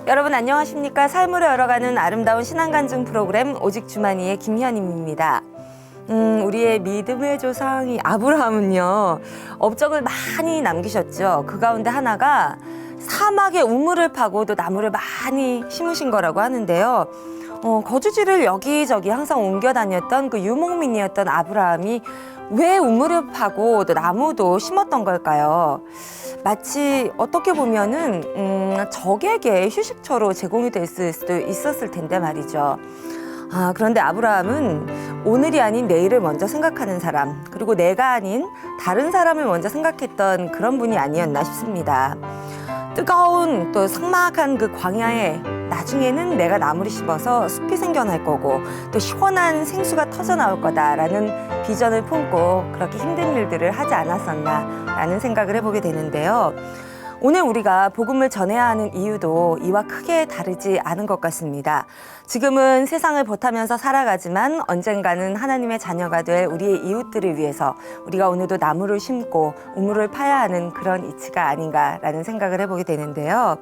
여러분 안녕하십니까? 삶으로 열어가는 아름다운 신앙간증 프로그램 오직 주만이의 김현임입니다. 우리의 믿음의 조상 아브라함은요, 업적을 많이 남기셨죠. 그 가운데 하나가 사막에 우물을 파고 또 나무를 많이 심으신 거라고 하는데요. 거주지를 여기저기 항상 옮겨 다녔던 그 유목민이었던 아브라함이 왜 우물을 파고 또 나무도 심었던 걸까요? 마치 어떻게 보면은 적에게 휴식처로 제공이 될 수도 있었을 텐데 말이죠. 그런데 아브라함은 오늘이 아닌 내일을 먼저 생각하는 사람, 그리고 내가 아닌 다른 사람을 먼저 생각했던 그런 분이 아니었나 싶습니다. 뜨거운 또 삭막한 그 광야에 나중에는 내가 나무를 심어서 숲이 생겨날 거고 또 시원한 생수가 터져 나올 거다라는 비전을 품고 그렇게 힘든 일들을 하지 않았었나라는 생각을 해보게 되는데요. 오늘 우리가 복음을 전해야 하는 이유도 이와 크게 다르지 않은 것 같습니다. 지금은 세상을 보타면서 살아가지만 언젠가는 하나님의 자녀가 될 우리의 이웃들을 위해서 우리가 오늘도 나무를 심고 우물을 파야 하는 그런 이치가 아닌가라는 생각을 해보게 되는데요.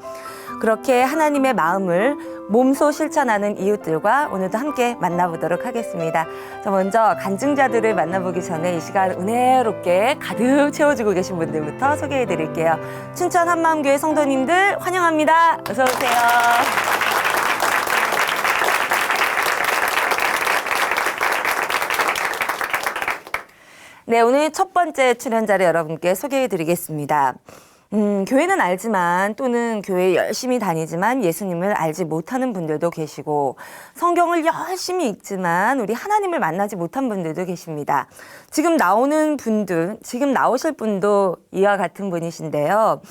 그렇게 하나님의 마음을 몸소 실천하는 이웃들과 오늘도 함께 만나보도록 하겠습니다. 자, 먼저 간증자들을 만나보기 전에 이 시간 은혜롭게 가득 채워주고 계신 분들부터 소개해드릴게요. 춘천 한마음교회 성도님들 환영합니다. 어서 오세요. 네, 오늘 첫 번째 출연자를 여러분께 소개해드리겠습니다. 교회는 알지만 또는 교회 열심히 다니지만 예수님을 알지 못하는 분들도 계시고 성경을 열심히 읽지만 우리 하나님을 만나지 못한 분들도 계십니다. 지금 나오는 분들, 지금 나오실 분도 이와 같은 분이신데요.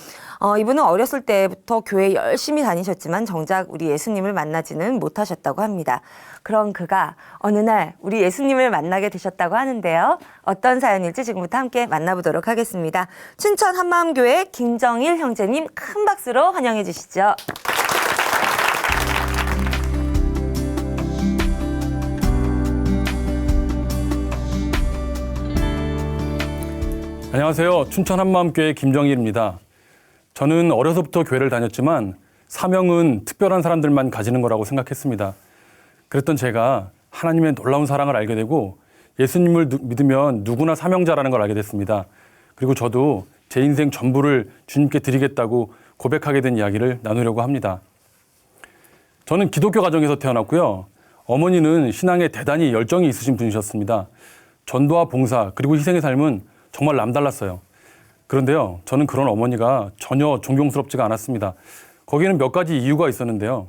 이분은 어렸을 때부터 교회 열심히 다니셨지만 정작 우리 예수님을 만나지는 못하셨다고 합니다. 그런 그가 어느 날 우리 예수님을 만나게 되셨다고 하는데요. 어떤 사연일지 지금부터 함께 만나보도록 하겠습니다. 춘천 한마음교회 김정일 형제님 큰 박수로 환영해 주시죠. 안녕하세요. 춘천 한마음교회 김정일입니다. 저는 어려서부터 교회를 다녔지만 사명은 특별한 사람들만 가지는 거라고 생각했습니다. 그랬던 제가 하나님의 놀라운 사랑을 알게 되고 예수님을 믿으면 누구나 사명자라는 걸 알게 됐습니다. 그리고 저도 제 인생 전부를 주님께 드리겠다고 고백하게 된 이야기를 나누려고 합니다. 저는 기독교 가정에서 태어났고요. 어머니는 신앙에 대단히 열정이 있으신 분이셨습니다. 전도와 봉사 그리고 희생의 삶은 정말 남달랐어요. 그런데요, 저는 그런 어머니가 전혀 존경스럽지가 않았습니다. 거기에는 몇 가지 이유가 있었는데요.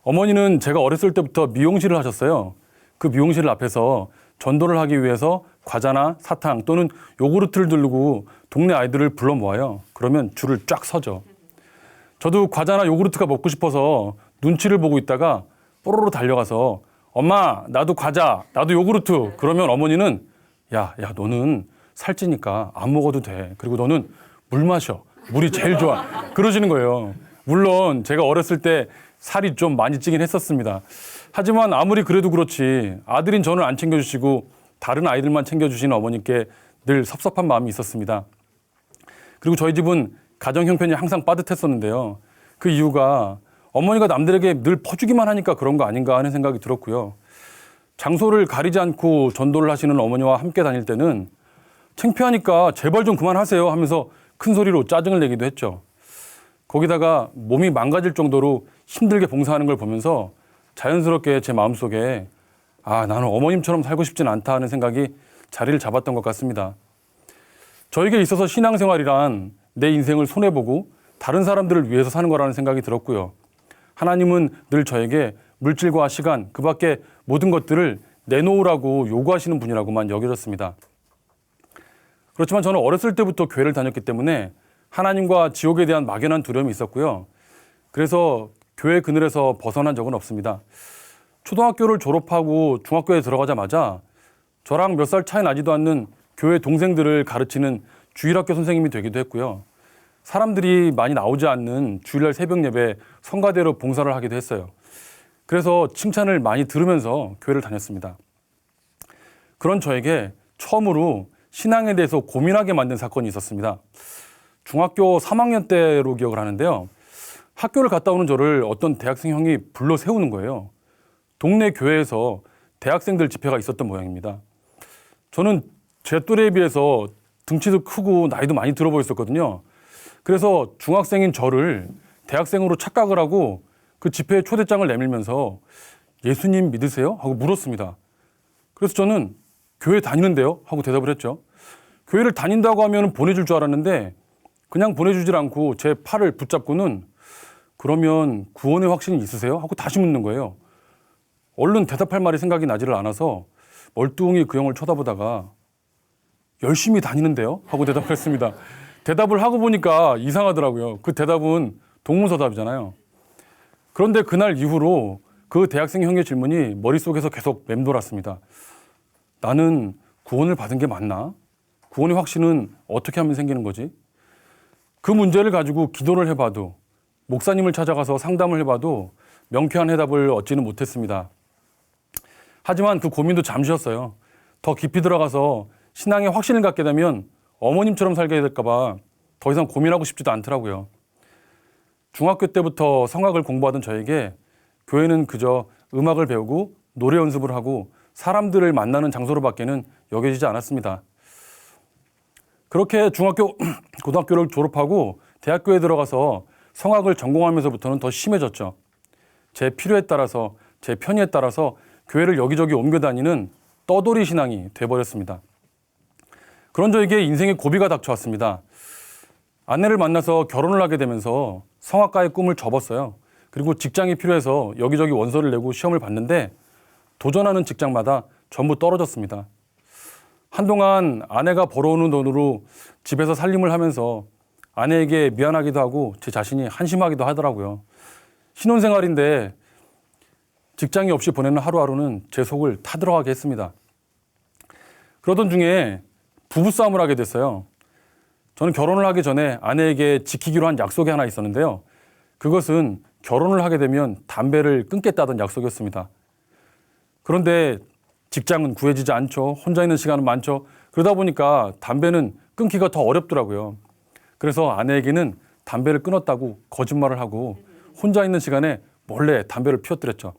어머니는 제가 어렸을 때부터 미용실을 하셨어요. 그 미용실 앞에서 전도를 하기 위해서 과자나 사탕 또는 요구르트를 들고 동네 아이들을 불러 모아요. 그러면 줄을 쫙 서죠. 저도 과자나 요구르트가 먹고 싶어서 눈치를 보고 있다가 뽀로로 달려가서 엄마, 나도 과자, 나도 요구르트. 그러면 어머니는 야, 너는 살찌니까 안 먹어도 돼. 그리고 너는 물 마셔. 물이 제일 좋아. 그러시는 거예요. 물론 제가 어렸을 때 살이 좀 많이 찌긴 했었습니다. 하지만 아무리 그래도 그렇지 아들인 저는 안 챙겨주시고 다른 아이들만 챙겨주시는 어머니께 늘 섭섭한 마음이 있었습니다. 그리고 저희 집은 가정 형편이 항상 빠듯했었는데요. 그 이유가 어머니가 남들에게 늘 퍼주기만 하니까 그런 거 아닌가 하는 생각이 들었고요. 장소를 가리지 않고 전도를 하시는 어머니와 함께 다닐 때는 창피하니까 제발 좀 그만하세요 하면서 큰 소리로 짜증을 내기도 했죠. 거기다가 몸이 망가질 정도로 힘들게 봉사하는 걸 보면서 자연스럽게 제 마음속에 나는 어머님처럼 살고 싶진 않다 하는 생각이 자리를 잡았던 것 같습니다. 저에게 있어서 신앙생활이란 내 인생을 손해보고 다른 사람들을 위해서 사는 거라는 생각이 들었고요. 하나님은 늘 저에게 물질과 시간, 그 밖에 모든 것들을 내놓으라고 요구하시는 분이라고만 여겨졌습니다. 그렇지만 저는 어렸을 때부터 교회를 다녔기 때문에 하나님과 지옥에 대한 막연한 두려움이 있었고요. 그래서 교회 그늘에서 벗어난 적은 없습니다. 초등학교를 졸업하고 중학교에 들어가자마자 저랑 몇 살 차이 나지도 않는 교회 동생들을 가르치는 주일학교 선생님이 되기도 했고요. 사람들이 많이 나오지 않는 주일날 새벽 예배 성가대로 봉사를 하기도 했어요. 그래서 칭찬을 많이 들으면서 교회를 다녔습니다. 그런 저에게 처음으로 신앙에 대해서 고민하게 만든 사건이 있었습니다. 중학교 3학년 때로 기억을 하는데요. 학교를 갔다 오는 저를 어떤 대학생 형이 불러 세우는 거예요. 동네 교회에서 대학생들 집회가 있었던 모양입니다. 저는 제 또래에 비해서 등치도 크고 나이도 많이 들어 보였었거든요. 그래서 중학생인 저를 대학생으로 착각을 하고 그 집회에 초대장을 내밀면서 예수님 믿으세요? 하고 물었습니다. 그래서 저는 교회 다니는데요? 하고 대답을 했죠. 교회를 다닌다고 하면 보내줄 줄 알았는데 그냥 보내주질 않고 제 팔을 붙잡고는 그러면 구원의 확신이 있으세요? 하고 다시 묻는 거예요. 얼른 대답할 말이 생각이 나지를 않아서 멀뚱히 그 형을 쳐다보다가 열심히 다니는데요? 하고 대답했습니다. 대답을 하고 보니까 이상하더라고요. 그 대답은 동문서답이잖아요. 그런데 그날 이후로 그 대학생 형의 질문이 머릿속에서 계속 맴돌았습니다. 나는 구원을 받은 게 맞나? 구원의 확신은 어떻게 하면 생기는 거지? 그 문제를 가지고 기도를 해봐도 목사님을 찾아가서 상담을 해봐도 명쾌한 해답을 얻지는 못했습니다. 하지만 그 고민도 잠시였어요. 더 깊이 들어가서 신앙의 확신을 갖게 되면 어머님처럼 살게 될까 봐 더 이상 고민하고 싶지도 않더라고요. 중학교 때부터 성악을 공부하던 저에게 교회는 그저 음악을 배우고 노래 연습을 하고 사람들을 만나는 장소로밖에는 여겨지지 않았습니다. 그렇게 중학교, 고등학교를 졸업하고 대학교에 들어가서 성악을 전공하면서부터는 더 심해졌죠. 제 필요에 따라서, 제 편의에 따라서 교회를 여기저기 옮겨 다니는 떠돌이 신앙이 돼버렸습니다. 그런 저에게 인생의 고비가 닥쳐왔습니다. 아내를 만나서 결혼을 하게 되면서 성악가의 꿈을 접었어요. 그리고 직장이 필요해서 여기저기 원서를 내고 시험을 봤는데 도전하는 직장마다 전부 떨어졌습니다. 한동안 아내가 벌어오는 돈으로 집에서 살림을 하면서 아내에게 미안하기도 하고 제 자신이 한심하기도 하더라고요. 신혼생활인데 직장이 없이 보내는 하루하루는 제 속을 타들어가게 했습니다. 그러던 중에 부부싸움을 하게 됐어요. 저는 결혼을 하기 전에 아내에게 지키기로 한 약속이 하나 있었는데요. 그것은 결혼을 하게 되면 담배를 끊겠다던 약속이었습니다. 그런데 직장은 구해지지 않죠. 혼자 있는 시간은 많죠. 그러다 보니까 담배는 끊기가 더 어렵더라고요. 그래서 아내에게는 담배를 끊었다고 거짓말을 하고 혼자 있는 시간에 몰래 담배를 피워드렸죠.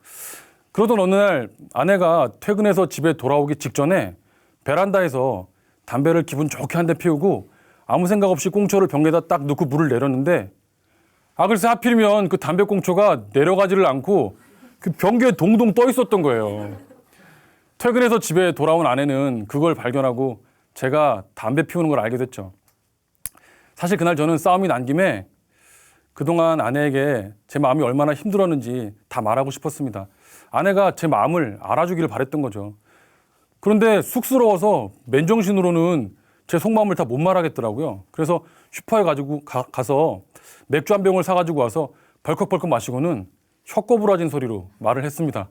그러던 어느 날 아내가 퇴근해서 집에 돌아오기 직전에 베란다에서 담배를 기분 좋게 한 대 피우고 아무 생각 없이 꽁초를 병에다 딱 넣고 물을 내렸는데 글쎄 하필이면 그 담배 꽁초가 내려가지를 않고 그 변기에 동동 떠 있었던 거예요. 퇴근해서 집에 돌아온 아내는 그걸 발견하고 제가 담배 피우는 걸 알게 됐죠. 사실 그날 저는 싸움이 난 김에 그동안 아내에게 제 마음이 얼마나 힘들었는지 다 말하고 싶었습니다. 아내가 제 마음을 알아주기를 바랬던 거죠. 그런데 쑥스러워서 맨정신으로는 제 속마음을 다 못 말하겠더라고요. 그래서 슈퍼에 가서 맥주 한 병을 사가지고 와서 벌컥벌컥 마시고는 혀꼬부라진 소리로 말을 했습니다.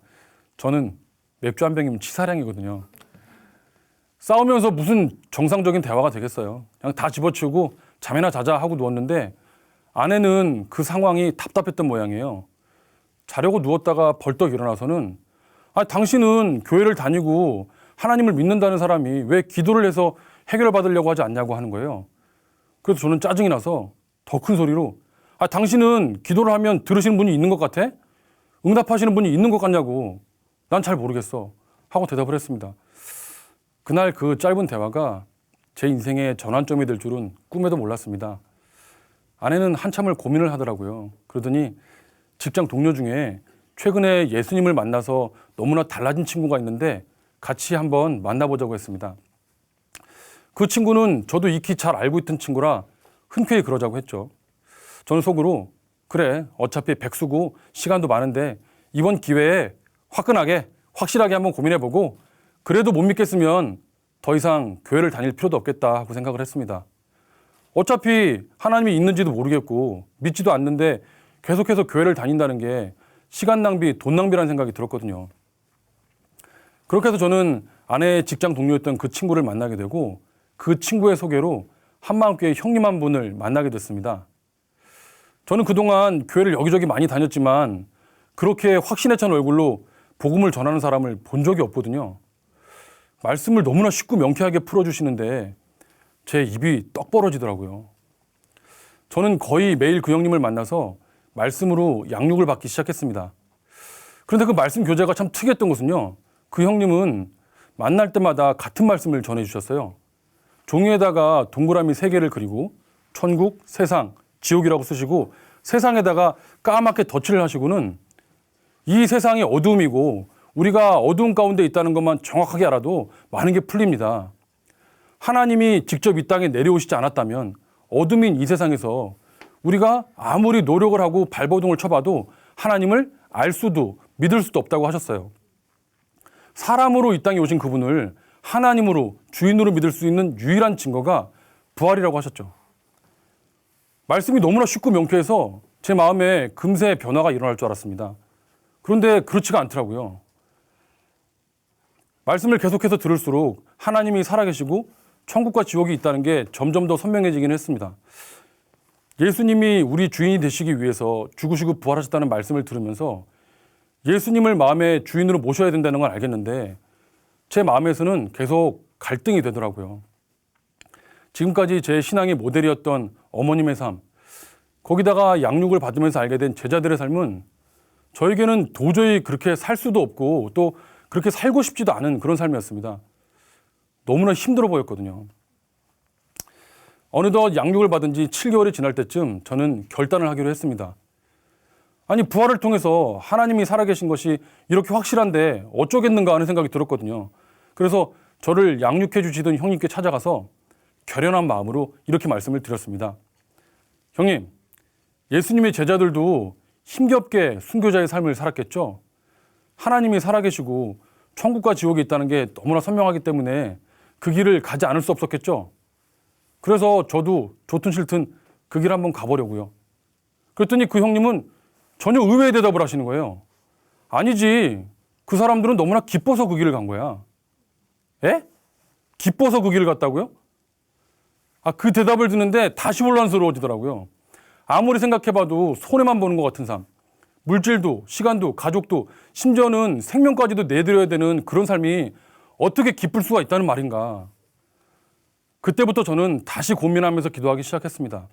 저는 맥주 한 병이면 치사량이거든요. 싸우면서 무슨 정상적인 대화가 되겠어요. 그냥 다 집어치우고 잠이나 자자 하고 누웠는데 아내는 그 상황이 답답했던 모양이에요. 자려고 누웠다가 벌떡 일어나서는 당신은 교회를 다니고 하나님을 믿는다는 사람이 왜 기도를 해서 해결받으려고 하지 않냐고 하는 거예요. 그래서 저는 짜증이 나서 더 큰 소리로 당신은 기도를 하면 들으시는 분이 있는 것 같아? 응답하시는 분이 있는 것 같냐고. 난 잘 모르겠어. 하고 대답을 했습니다. 그날 그 짧은 대화가 제 인생의 전환점이 될 줄은 꿈에도 몰랐습니다. 아내는 한참을 고민을 하더라고요. 그러더니 직장 동료 중에 최근에 예수님을 만나서 너무나 달라진 친구가 있는데 같이 한번 만나보자고 했습니다. 그 친구는 저도 익히 잘 알고 있던 친구라 흔쾌히 그러자고 했죠. 저는 속으로 그래 어차피 백수고 시간도 많은데 이번 기회에 화끈하게 확실하게 한번 고민해보고 그래도 못 믿겠으면 더 이상 교회를 다닐 필요도 없겠다 하고 생각을 했습니다. 어차피 하나님이 있는지도 모르겠고 믿지도 않는데 계속해서 교회를 다닌다는 게 시간 낭비, 돈 낭비라는 생각이 들었거든요. 그렇게 해서 저는 아내의 직장 동료였던 그 친구를 만나게 되고 그 친구의 소개로 한마음교회 형님 한 분을 만나게 됐습니다. 저는 그동안 교회를 여기저기 많이 다녔지만 그렇게 확신에 찬 얼굴로 복음을 전하는 사람을 본 적이 없거든요. 말씀을 너무나 쉽고 명쾌하게 풀어주시는데 제 입이 떡 벌어지더라고요. 저는 거의 매일 그 형님을 만나서 말씀으로 양육을 받기 시작했습니다. 그런데 그 말씀 교재가 참 특이했던 것은요. 그 형님은 만날 때마다 같은 말씀을 전해주셨어요. 종이에다가 동그라미 3개를 그리고 천국, 세상, 지옥이라고 쓰시고 세상에다가 까맣게 덧칠을 하시고는 이 세상이 어두움이고 우리가 어두움 가운데 있다는 것만 정확하게 알아도 많은 게 풀립니다. 하나님이 직접 이 땅에 내려오시지 않았다면 어둠인 이 세상에서 우리가 아무리 노력을 하고 발버둥을 쳐봐도 하나님을 알 수도 믿을 수도 없다고 하셨어요. 사람으로 이 땅에 오신 그분을 하나님으로 주인으로 믿을 수 있는 유일한 증거가 부활이라고 하셨죠. 말씀이 너무나 쉽고 명쾌해서 제 마음에 금세 변화가 일어날 줄 알았습니다. 그런데 그렇지가 않더라고요. 말씀을 계속해서 들을수록 하나님이 살아계시고 천국과 지옥이 있다는 게 점점 더 선명해지긴 했습니다. 예수님이 우리 주인이 되시기 위해서 죽으시고 부활하셨다는 말씀을 들으면서 예수님을 마음의 주인으로 모셔야 된다는 걸 알겠는데 제 마음에서는 계속 갈등이 되더라고요. 지금까지 제 신앙의 모델이었던 어머님의 삶, 거기다가 양육을 받으면서 알게 된 제자들의 삶은 저에게는 도저히 그렇게 살 수도 없고 또 그렇게 살고 싶지도 않은 그런 삶이었습니다. 너무나 힘들어 보였거든요. 어느덧 양육을 받은 지 7개월이 지날 때쯤 저는 결단을 하기로 했습니다. 아니, 부활을 통해서 하나님이 살아계신 것이 이렇게 확실한데 어쩌겠는가 하는 생각이 들었거든요. 그래서 저를 양육해 주시던 형님께 찾아가서 결연한 마음으로 이렇게 말씀을 드렸습니다. 형님, 예수님의 제자들도 힘겹게 순교자의 삶을 살았겠죠? 하나님이 살아계시고 천국과 지옥이 있다는 게 너무나 선명하기 때문에 그 길을 가지 않을 수 없었겠죠? 그래서 저도 좋든 싫든 그 길 한번 가보려고요. 그랬더니 그 형님은 전혀 의외의 대답을 하시는 거예요. 아니지. 그 사람들은 너무나 기뻐서 그 길을 간 거야. 에? 기뻐서 그 길을 갔다고요? 그 대답을 듣는데 다시 혼란스러워지더라고요. 아무리 생각해봐도 손해만 보는 것 같은 삶. 물질도, 시간도, 가족도, 심지어는 생명까지도 내드려야 되는 그런 삶이 어떻게 기쁠 수가 있다는 말인가. 그때부터 저는 다시 고민하면서 기도하기 시작했습니다.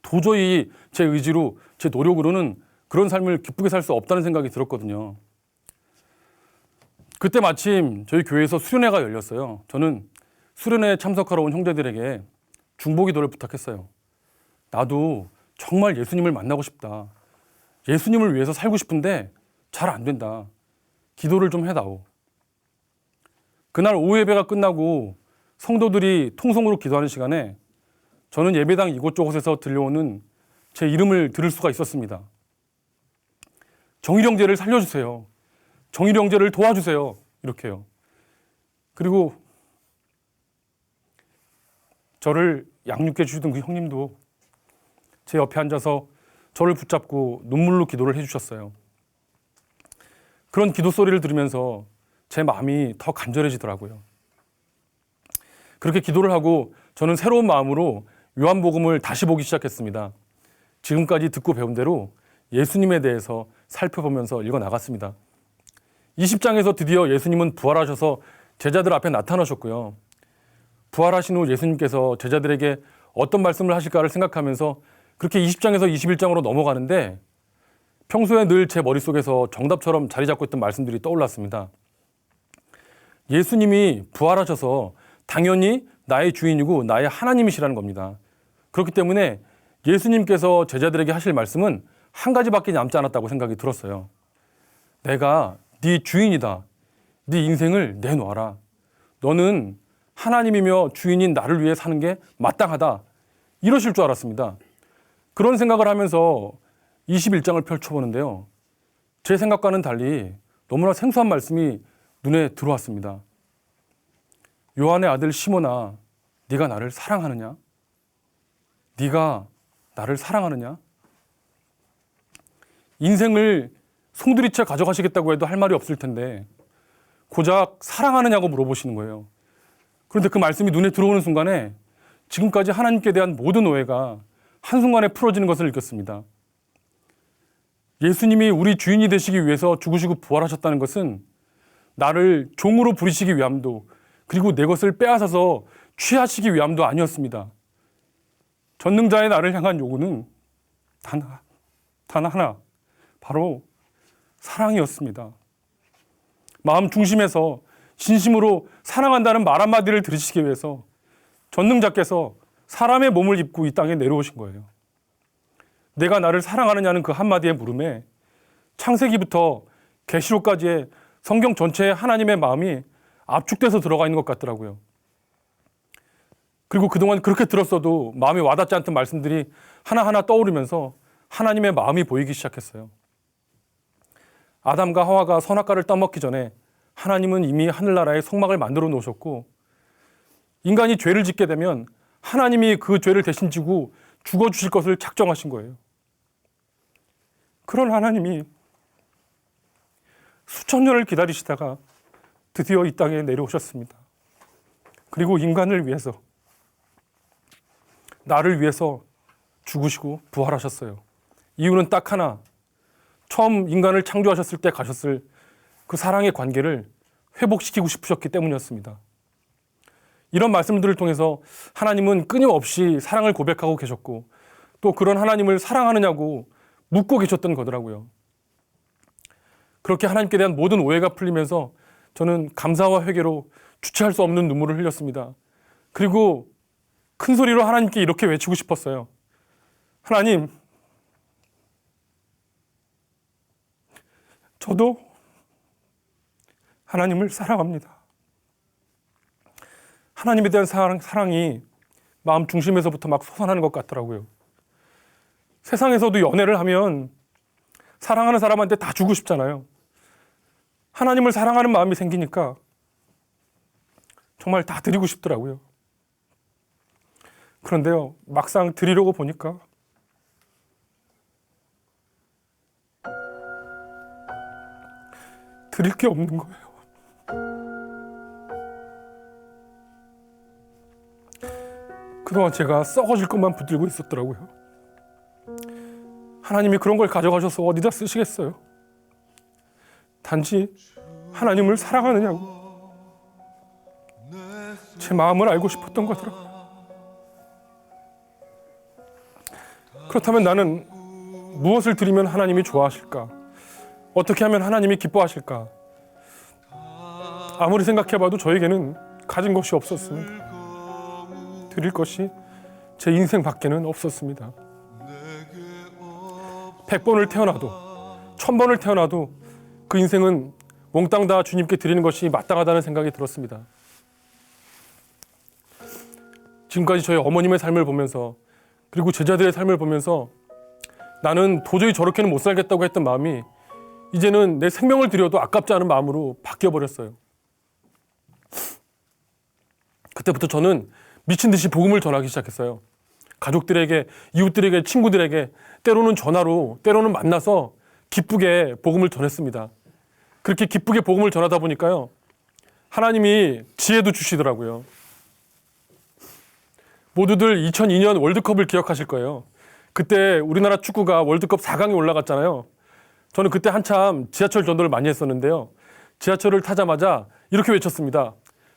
도저히 제 의지로, 제 노력으로는 그런 삶을 기쁘게 살 수 없다는 생각이 들었거든요. 그때 마침 저희 교회에서 수련회가 열렸어요. 저는 수련회에 참석하러 온 형제들에게 중보기도를 부탁했어요. 나도 정말 예수님을 만나고 싶다. 예수님을 위해서 살고 싶은데 잘 안 된다. 기도를 좀 해다오. 그날 오후 예배가 끝나고 성도들이 통성으로 기도하는 시간에 저는 예배당 이곳저곳에서 들려오는 제 이름을 들을 수가 있었습니다. 정일 형제를 살려주세요. 정일 형제를 도와주세요. 이렇게요. 그리고 저를 양육해 주시던 그 형님도 제 옆에 앉아서 저를 붙잡고 눈물로 기도를 해주셨어요. 그런 기도 소리를 들으면서 제 마음이 더 간절해지더라고요. 그렇게 기도를 하고 저는 새로운 마음으로 요한복음을 다시 보기 시작했습니다. 지금까지 듣고 배운 대로 예수님에 대해서 살펴보면서 읽어 나갔습니다. 20장에서 드디어 예수님은 부활하셔서 제자들 앞에 나타나셨고요. 부활하신 후 예수님께서 제자들에게 어떤 말씀을 하실까를 생각하면서 그렇게 20장에서 21장으로 넘어가는데 평소에 늘 제 머릿속에서 정답처럼 자리 잡고 있던 말씀들이 떠올랐습니다. 예수님이 부활하셔서 당연히 나의 주인이고 나의 하나님이시라는 겁니다. 그렇기 때문에 예수님께서 제자들에게 하실 말씀은 한 가지밖에 남지 않았다고 생각이 들었어요. 내가 네 주인이다. 네 인생을 내놓아라. 너는 하나님이며 주인인 나를 위해 사는 게 마땅하다. 이러실 줄 알았습니다. 그런 생각을 하면서 21장을 펼쳐보는데요. 제 생각과는 달리 너무나 생소한 말씀이 눈에 들어왔습니다. 요한의 아들 시몬아, 네가 나를 사랑하느냐? 네가 나를 사랑하느냐? 인생을 송두리째 가져가시겠다고 해도 할 말이 없을 텐데 고작 사랑하느냐고 물어보시는 거예요. 그런데 그 말씀이 눈에 들어오는 순간에 지금까지 하나님께 대한 모든 오해가 한순간에 풀어지는 것을 느꼈습니다. 예수님이 우리 주인이 되시기 위해서 죽으시고 부활하셨다는 것은 나를 종으로 부리시기 위함도 그리고 내 것을 빼앗아서 취하시기 위함도 아니었습니다. 전능자의 나를 향한 요구는 단 단 하나, 바로 사랑이었습니다. 마음 중심에서 진심으로 사랑한다는 말 한마디를 들으시기 위해서 전능자께서 사람의 몸을 입고 이 땅에 내려오신 거예요. 내가 나를 사랑하느냐는 그 한마디의 물음에 창세기부터 계시록까지의 성경 전체에 하나님의 마음이 압축돼서 들어가 있는 것 같더라고요. 그리고 그동안 그렇게 들었어도 마음이 와닿지 않던 말씀들이 하나하나 떠오르면서 하나님의 마음이 보이기 시작했어요. 아담과 하와가 선악과를 따먹기 전에 하나님은 이미 하늘나라에 성막을 만들어 놓으셨고, 인간이 죄를 짓게 되면 하나님이 그 죄를 대신 지고 죽어주실 것을 작정하신 거예요. 그런 하나님이 수천 년을 기다리시다가 드디어 이 땅에 내려오셨습니다. 그리고 인간을 위해서, 나를 위해서 죽으시고 부활하셨어요. 이유는 딱 하나, 처음 인간을 창조하셨을 때 가셨을 그 사랑의 관계를 회복시키고 싶으셨기 때문이었습니다. 이런 말씀들을 통해서 하나님은 끊임없이 사랑을 고백하고 계셨고, 또 그런 하나님을 사랑하느냐고 묻고 계셨던 거더라고요. 그렇게 하나님께 대한 모든 오해가 풀리면서 저는 감사와 회개로 주체할 수 없는 눈물을 흘렸습니다. 그리고 큰 소리로 하나님께 이렇게 외치고 싶었어요. 하나님, 저도 하나님을 사랑합니다. 하나님에 대한 사랑이 마음 중심에서부터 막 솟아나는 것 같더라고요. 세상에서도 연애를 하면 사랑하는 사람한테 다 주고 싶잖아요. 하나님을 사랑하는 마음이 생기니까 정말 다 드리고 싶더라고요. 그런데요, 막상 드리려고 보니까 드릴 게 없는 거예요. 그동안 제가 썩어질 것만 붙들고 있었더라고요. 하나님이 그런 걸 가져가셔서 어디다 쓰시겠어요? 단지 하나님을 사랑하느냐고 제 마음을 알고 싶었던 거더라고요. 그렇다면 나는 무엇을 드리면 하나님이 좋아하실까? 어떻게 하면 하나님이 기뻐하실까? 아무리 생각해봐도 저에게는 가진 것이 없었습니다. 드릴 것이 제 인생 밖에는 없었습니다. 100번을 태어나도 1000번을 태어나도 그 인생은 몽땅 다 주님께 드리는 것이 마땅하다는 생각이 들었습니다. 지금까지 저희 어머님의 삶을 보면서, 그리고 제자들의 삶을 보면서 나는 도저히 저렇게는 못 살겠다고 했던 마음이 이제는 내 생명을 드려도 아깝지 않은 마음으로 바뀌어버렸어요. 그때부터 저는 미친 듯이 복음을 전하기 시작했어요. 가족들에게, 이웃들에게, 친구들에게, 때로는 전화로, 때로는 만나서 기쁘게 복음을 전했습니다. 그렇게 기쁘게 복음을 전하다 보니까요, 하나님이 지혜도 주시더라고요. 모두들 2002년 월드컵을 기억하실 거예요. 그때 우리나라 축구가 월드컵 4강에 올라갔잖아요. 저는 그때 한참 지하철 전도를 많이 했었는데요. 지하철을 타자마자 이렇게 외쳤습니다.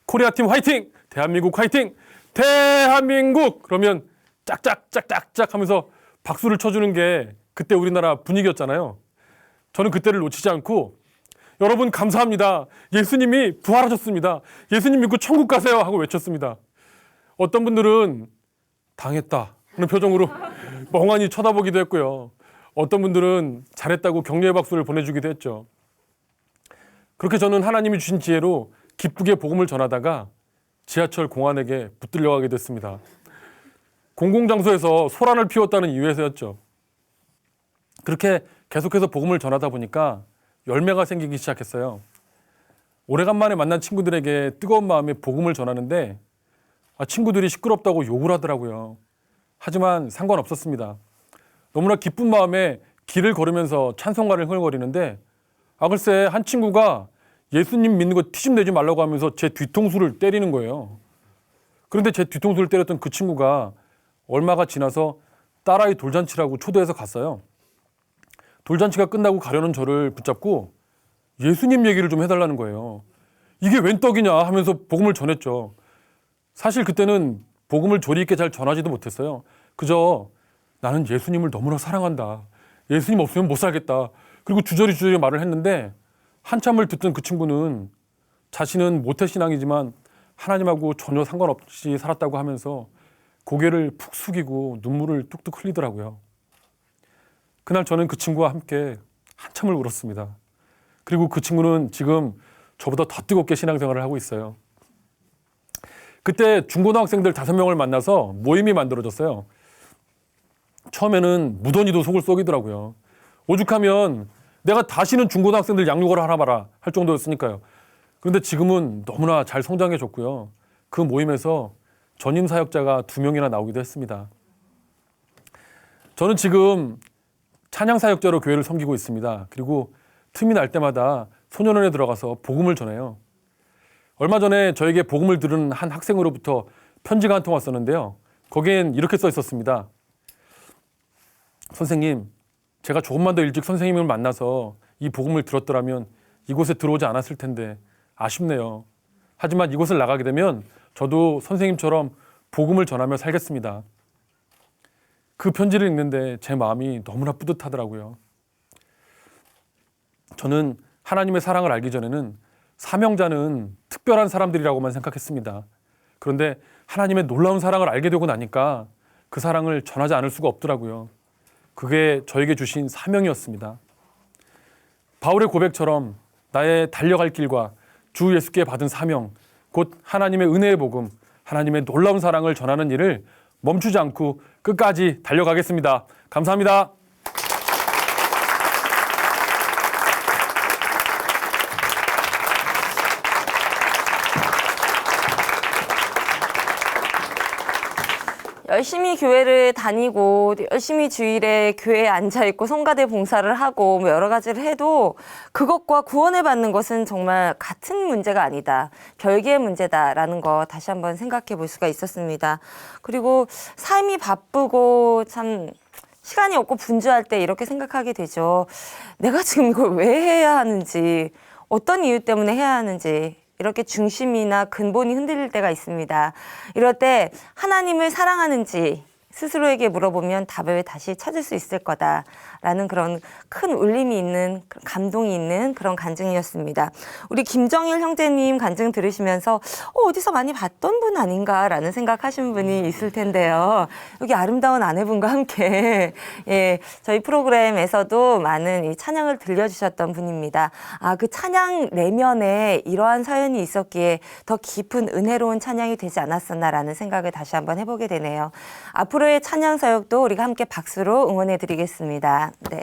코리아 팀 화이팅! 대한민국 화이팅! 대한민국! 그러면 짝짝짝짝짝 하면서 박수를 쳐주는 게 그때 우리나라 분위기였잖아요. 저는 그때를 놓치지 않고 여러분 감사합니다. 예수님이 부활하셨습니다. 예수님 믿고 천국 가세요 하고 외쳤습니다. 어떤 분들은 당했다 하는 표정으로 멍하니 쳐다보기도 했고요. 어떤 분들은 잘했다고 격려의 박수를 보내주기도 했죠. 그렇게 저는 하나님이 주신 지혜로 기쁘게 복음을 전하다가 지하철 공안에게 붙들려가게 됐습니다. 공공장소에서 소란을 피웠다는 이유에서였죠. 그렇게 계속해서 복음을 전하다 보니까 열매가 생기기 시작했어요. 오래간만에 만난 친구들에게 뜨거운 마음에 복음을 전하는데 친구들이 시끄럽다고 욕을 하더라고요. 하지만 상관없었습니다. 너무나 기쁜 마음에 길을 걸으면서 찬송가를 흥얼거리는데 글쎄 한 친구가 예수님 믿는 거 티좀 내지 말라고 하면서 제 뒤통수를 때리는 거예요. 그런데 제 뒤통수를 때렸던 그 친구가 얼마가 지나서 딸아이 돌잔치라고 초대해서 갔어요. 돌잔치가 끝나고 가려는 저를 붙잡고 예수님 얘기를 좀 해달라는 거예요. 이게 웬 떡이냐 하면서 복음을 전했죠. 사실 그때는 복음을 조리 있게 잘 전하지도 못했어요. 그저 나는 예수님을 너무나 사랑한다. 예수님 없으면 못 살겠다. 그리고 주저리 말을 했는데 한참을 듣던 그 친구는 자신은 모태신앙이지만 하나님하고 전혀 상관없이 살았다고 하면서 고개를 푹 숙이고 눈물을 뚝뚝 흘리더라고요. 그날 저는 그 친구와 함께 한참을 울었습니다. 그리고 그 친구는 지금 저보다 더 뜨겁게 신앙생활을 하고 있어요. 그때 중고등학생들 5명을 만나서 모임이 만들어졌어요. 처음에는 무던히도 속을 썩이더라고요. 오죽하면 내가 다시는 중고등학생들 양육을 하나 봐라 할 정도였으니까요. 그런데 지금은 너무나 잘 성장해졌고요. 그 모임에서 전임 사역자가 2명이나 나오기도 했습니다. 저는 지금 찬양 사역자로 교회를 섬기고 있습니다. 그리고 틈이 날 때마다 소년원에 들어가서 복음을 전해요. 얼마 전에 저에게 복음을 들은 한 학생으로부터 편지가 한 통 왔었는데요. 거기엔 이렇게 써 있었습니다. 선생님, 제가 조금만 더 일찍 선생님을 만나서 이 복음을 들었더라면 이곳에 들어오지 않았을 텐데 아쉽네요. 하지만 이곳을 나가게 되면 저도 선생님처럼 복음을 전하며 살겠습니다. 그 편지를 읽는데 제 마음이 너무나 뿌듯하더라고요. 저는 하나님의 사랑을 알기 전에는 사명자는 특별한 사람들이라고만 생각했습니다. 그런데 하나님의 놀라운 사랑을 알게 되고 나니까 그 사랑을 전하지 않을 수가 없더라고요. 그게 저에게 주신 사명이었습니다. 바울의 고백처럼 나의 달려갈 길과 주 예수께 받은 사명, 곧 하나님의 은혜의 복음, 하나님의 놀라운 사랑을 전하는 일을 멈추지 않고 끝까지 달려가겠습니다. 감사합니다. 열심히 교회를 다니고 열심히 주일에 교회에 앉아있고 성가대 봉사를 하고 뭐 여러 가지를 해도 그것과 구원을 받는 것은 정말 같은 문제가 아니다. 별개의 문제다라는 거 다시 한번 생각해 볼 수가 있었습니다. 그리고 삶이 바쁘고 참 시간이 없고 분주할 때 이렇게 생각하게 되죠. 내가 지금 이걸 왜 해야 하는지, 어떤 이유 때문에 해야 하는지 이렇게 중심이나 근본이 흔들릴 때가 있습니다. 이럴 때 하나님을 사랑하는지 스스로에게 물어보면 답을 다시 찾을 수 있을 거다라는 그런 큰 울림이 있는, 감동이 있는 그런 간증이었습니다. 우리 김정일 형제님 간증 들으시면서 어디서 많이 봤던 분 아닌가라는 생각하신 분이 있을 텐데요. 여기 아름다운 아내분과 함께 저희 프로그램에서도 많은 이 찬양을 들려주셨던 분입니다. 그 찬양 내면에 이러한 사연이 있었기에 더 깊은 은혜로운 찬양이 되지 않았었나라는 생각을 다시 한번 해보게 되네요. 앞으로의 찬양 사역도 우리가 함께 박수로 응원해 드리겠습니다. 네.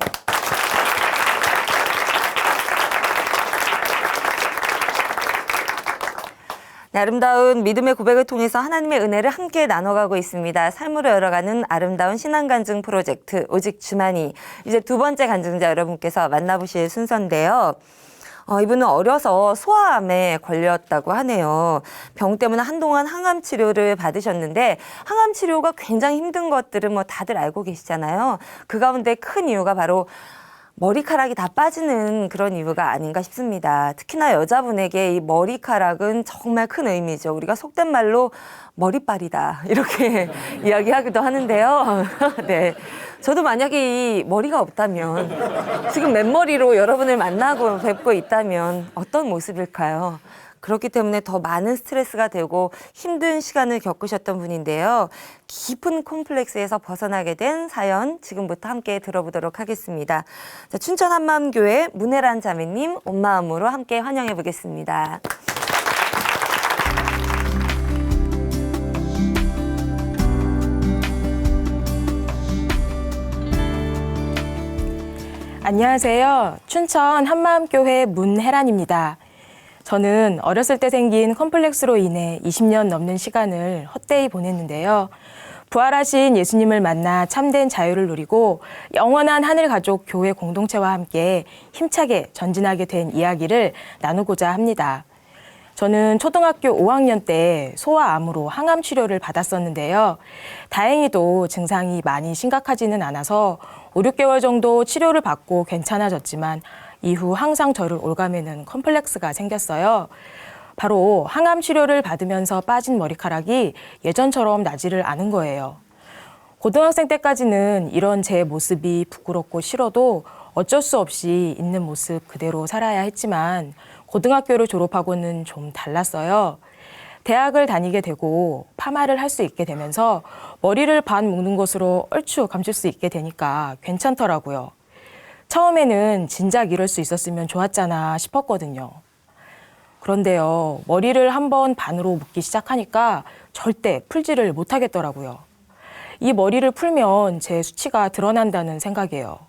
네, 아름다운 믿음의 고백을 통해서 하나님의 은혜를 함께 나눠가고 있습니다. 삶으로 열어가는 아름다운 신앙간증 프로젝트 오직 주만이 이제 2번째 간증자 여러분께서 만나보실 순서인데요. 이분은 어려서 소아암에 걸렸다고 하네요. 병 때문에 한동안 항암 치료를 받으셨는데 항암 치료가 굉장히 힘든 것들은 뭐 다들 알고 계시잖아요. 그 가운데 큰 이유가 바로 머리카락이 다 빠지는 그런 이유가 아닌가 싶습니다. 특히나 여자분에게 이 머리카락은 정말 큰 의미죠. 우리가 속된 말로 머리빨이다 이렇게 이야기하기도 하는데요. 네, 저도 만약에 이 머리가 없다면 지금 맨머리로 여러분을 만나고 뵙고 있다면 어떤 모습일까요? 그렇기 때문에 더 많은 스트레스가 되고 힘든 시간을 겪으셨던 분인데요. 깊은 콤플렉스에서 벗어나게 된 사연 지금부터 함께 들어보도록 하겠습니다. 자, 춘천 한마음교회 문혜란 자매님 온 마음으로 함께 환영해 보겠습니다. 안녕하세요. 춘천 한마음교회 문혜란입니다. 저는 어렸을 때 생긴 컴플렉스로 인해 20년 넘는 시간을 헛되이 보냈는데요. 부활하신 예수님을 만나 참된 자유를 누리고 영원한 하늘가족 교회 공동체와 함께 힘차게 전진하게 된 이야기를 나누고자 합니다. 저는 초등학교 5학년 때 소아암으로 항암 치료를 받았었는데요. 다행히도 증상이 많이 심각하지는 않아서 5, 6개월 정도 치료를 받고 괜찮아졌지만 이후 항상 저를 올가매는 컴플렉스가 생겼어요. 바로 항암 치료를 받으면서 빠진 머리카락이 예전처럼 나지를 않은 거예요. 고등학생 때까지는 이런 제 모습이 부끄럽고 싫어도 어쩔 수 없이 있는 모습 그대로 살아야 했지만 고등학교를 졸업하고는 좀 달랐어요. 대학을 다니게 되고 파마를 할 수 있게 되면서 머리를 반 묶는 것으로 얼추 감출 수 있게 되니까 괜찮더라고요. 처음에는 진작 이럴 수 있었으면 좋았잖아 싶었거든요. 그런데요, 머리를 한번 반으로 묶기 시작하니까 절대 풀지를 못하겠더라고요. 이 머리를 풀면 제 수치가 드러난다는 생각이에요.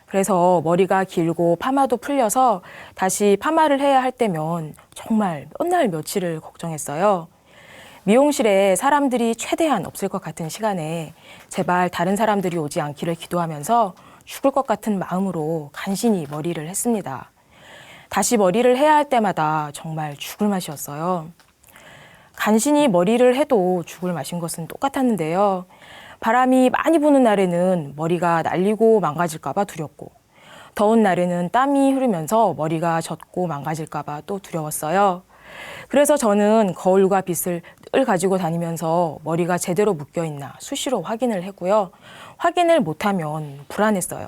그래서 머리가 길고 파마도 풀려서 다시 파마를 해야 할 때면 정말 몇 날 며칠을 걱정했어요. 미용실에 사람들이 최대한 없을 것 같은 시간에 제발 다른 사람들이 오지 않기를 기도하면서 죽을 것 같은 마음으로 간신히 머리를 했습니다. 다시 머리를 해야 할 때마다 정말 죽을 맛이었어요. 간신히 머리를 해도 죽을 맛인 것은 똑같았는데요. 바람이 많이 부는 날에는 머리가 날리고 망가질까 봐 두렵고, 더운 날에는 땀이 흐르면서 머리가 젖고 망가질까 봐 또 두려웠어요. 그래서 저는 거울과 빗을 늘 가지고 다니면서 머리가 제대로 묶여있나 수시로 확인을 했고요. 확인을 못하면 불안했어요.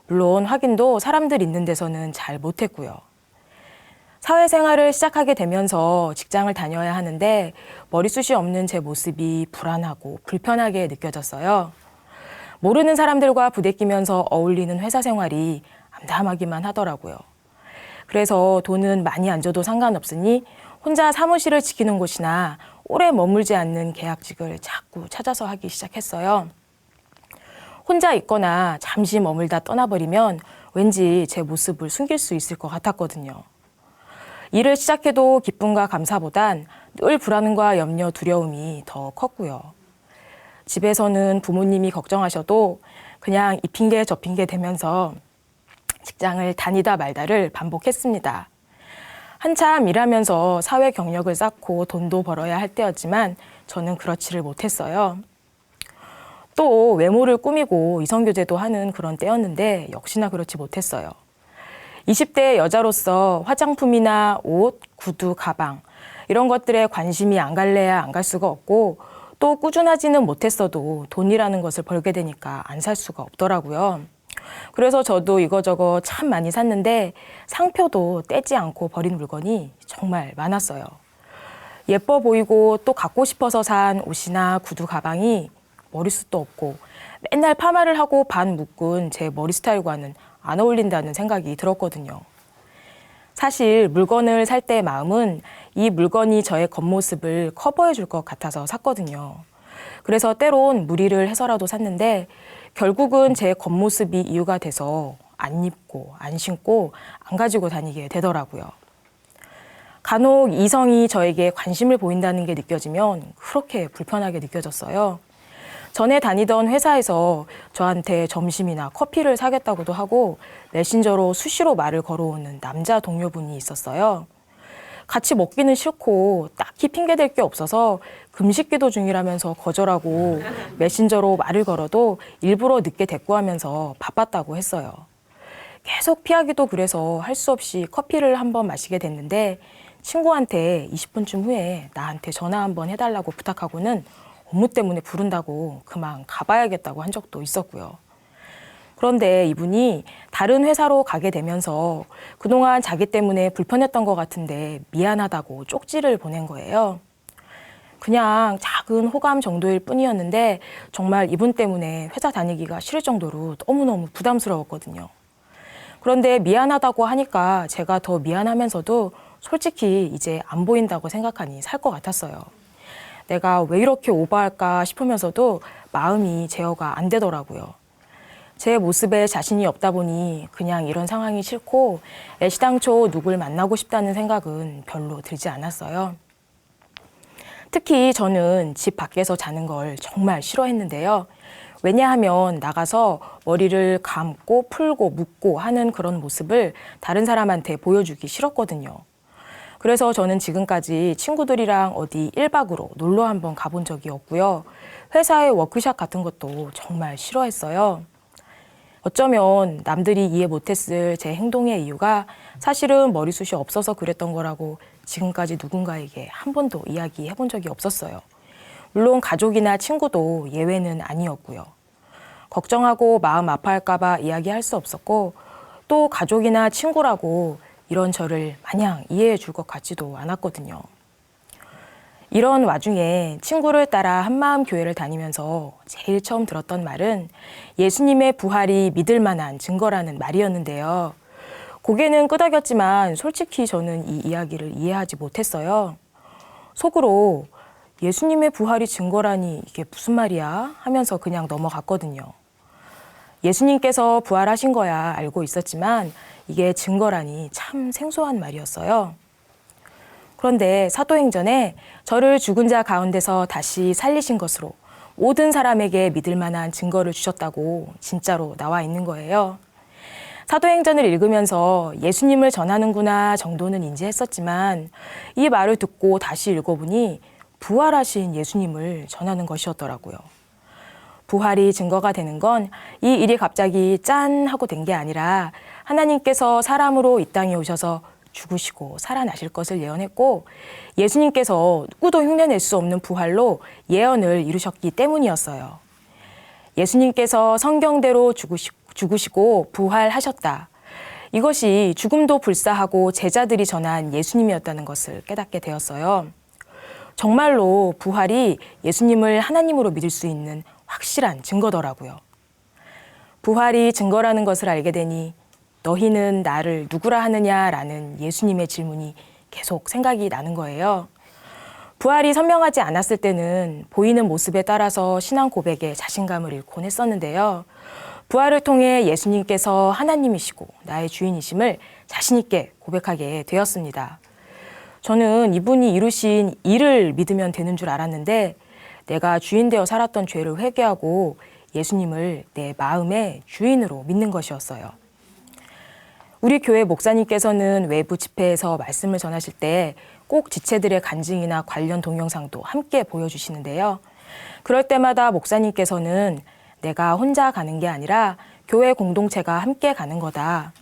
물론 확인도 사람들 있는 데서는 잘 못했고요. 사회생활을 시작하게 되면서 직장을 다녀야 하는데 머리숱이 없는 제 모습이 불안하고 불편하게 느껴졌어요. 모르는 사람들과 부대끼면서 어울리는 회사 생활이 암담하기만 하더라고요. 그래서 돈은 많이 안 줘도 상관없으니 혼자 사무실을 지키는 곳이나 오래 머물지 않는 계약직을 자꾸 찾아서 하기 시작했어요. 혼자 있거나 잠시 머물다 떠나버리면 왠지 제 모습을 숨길 수 있을 것 같았거든요. 일을 시작해도 기쁨과 감사보단 늘 불안과 염려, 두려움이 더 컸고요. 집에서는 부모님이 걱정하셔도 그냥 이 핑계 저 핑계 대면서 직장을 다니다 말다를 반복했습니다. 한참 일하면서 사회 경력을 쌓고 돈도 벌어야 할 때였지만 저는 그렇지를 못했어요. 또 외모를 꾸미고 이성교제도 하는 그런 때였는데 역시나 그렇지 못했어요. 20대 여자로서 화장품이나 옷, 구두, 가방 이런 것들에 관심이 안 갈래야 안 갈 수가 없고 또 꾸준하지는 못했어도 돈이라는 것을 벌게 되니까 안 살 수가 없더라고요. 그래서 저도 이거저거 참 많이 샀는데 상표도 떼지 않고 버린 물건이 정말 많았어요. 예뻐 보이고 또 갖고 싶어서 산 옷이나 구두, 가방이 머리숱도 없고 맨날 파마를 하고 반 묶은 제 머리 스타일과는 안 어울린다는 생각이 들었거든요. 사실 물건을 살 때의 마음은 이 물건이 저의 겉모습을 커버해 줄 것 같아서 샀거든요. 그래서 때론 무리를 해서라도 샀는데 결국은 제 겉모습이 이유가 돼서 안 입고 안 신고 안 가지고 다니게 되더라고요. 간혹 이성이 저에게 관심을 보인다는 게 느껴지면 그렇게 불편하게 느껴졌어요. 전에 다니던 회사에서 저한테 점심이나 커피를 사겠다고도 하고 메신저로 수시로 말을 걸어오는 남자 동료분이 있었어요. 같이 먹기는 싫고 딱히 핑계댈 게 없어서 금식기도 중이라면서 거절하고 메신저로 말을 걸어도 일부러 늦게 대꾸하면서 바빴다고 했어요. 계속 피하기도 그래서 할 수 없이 커피를 한번 마시게 됐는데 친구한테 20분쯤 후에 나한테 전화 한번 해달라고 부탁하고는 업무 때문에 부른다고 그만 가봐야겠다고 한 적도 있었고요. 그런데 이분이 다른 회사로 가게 되면서 그동안 자기 때문에 불편했던 것 같은데 미안하다고 쪽지를 보낸 거예요. 그냥 작은 호감 정도일 뿐이었는데 정말 이분 때문에 회사 다니기가 싫을 정도로 너무너무 부담스러웠거든요. 그런데 미안하다고 하니까 제가 더 미안하면서도 솔직히 이제 안 보인다고 생각하니 살 것 같았어요. 내가 왜 이렇게 오버할까 싶으면서도 마음이 제어가 안 되더라고요. 제 모습에 자신이 없다 보니 그냥 이런 상황이 싫고 애시당초 누굴 만나고 싶다는 생각은 별로 들지 않았어요. 특히 저는 집 밖에서 자는 걸 정말 싫어했는데요. 왜냐하면 나가서 머리를 감고 풀고 묶고 하는 그런 모습을 다른 사람한테 보여주기 싫었거든요. 그래서 저는 지금까지 친구들이랑 어디 1박으로 놀러 한번 가본 적이 없고요. 회사의 워크숍 같은 것도 정말 싫어했어요. 어쩌면 남들이 이해 못했을 제 행동의 이유가 사실은 머리숱이 없어서 그랬던 거라고 지금까지 누군가에게 한 번도 이야기해 본 적이 없었어요. 물론 가족이나 친구도 예외는 아니었고요. 걱정하고 마음 아파할까봐 이야기할 수 없었고 또 가족이나 친구라고 이런 저를 마냥 이해해 줄 것 같지도 않았거든요. 이런 와중에 친구를 따라 한마음 교회를 다니면서 제일 처음 들었던 말은 예수님의 부활이 믿을 만한 증거라는 말이었는데요. 고개는 끄덕였지만 솔직히 저는 이 이야기를 이해하지 못했어요. 속으로 예수님의 부활이 증거라니 이게 무슨 말이야? 하면서 그냥 넘어갔거든요. 예수님께서 부활하신 거야 알고 있었지만 이게 증거라니 참 생소한 말이었어요. 그런데 사도행전에 저를 죽은 자 가운데서 다시 살리신 것으로 모든 사람에게 믿을 만한 증거를 주셨다고 진짜로 나와 있는 거예요. 사도행전을 읽으면서 예수님을 전하는구나 정도는 인지했었지만 이 말을 듣고 다시 읽어보니 부활하신 예수님을 전하는 것이었더라고요. 부활이 증거가 되는 건 이 일이 갑자기 짠 하고 된 게 아니라 하나님께서 사람으로 이 땅에 오셔서 죽으시고 살아나실 것을 예언했고 예수님께서 누구도 흉내낼 수 없는 부활로 예언을 이루셨기 때문이었어요. 예수님께서 성경대로 죽으시고 부활하셨다. 이것이 죽음도 불사하고 제자들이 전한 예수님이었다는 것을 깨닫게 되었어요. 정말로 부활이 예수님을 하나님으로 믿을 수 있는 확실한 증거더라고요. 부활이 증거라는 것을 알게 되니 너희는 나를 누구라 하느냐라는 예수님의 질문이 계속 생각이 나는 거예요. 부활이 선명하지 않았을 때는 보이는 모습에 따라서 신앙 고백에 자신감을 잃곤 했었는데요. 부활을 통해 예수님께서 하나님이시고 나의 주인이심을 자신 있게 고백하게 되었습니다. 저는 이분이 이루신 일을 믿으면 되는 줄 알았는데 내가 주인 되어 살았던 죄를 회개하고 예수님을 내 마음의 주인으로 믿는 것이었어요. 우리 교회 목사님께서는 외부 집회에서 말씀을 전하실 때 꼭 지체들의 간증이나 관련 동영상도 함께 보여주시는데요. 그럴 때마다 목사님께서는 내가 혼자 가는 게 아니라 교회 공동체가 함께 가는 거다.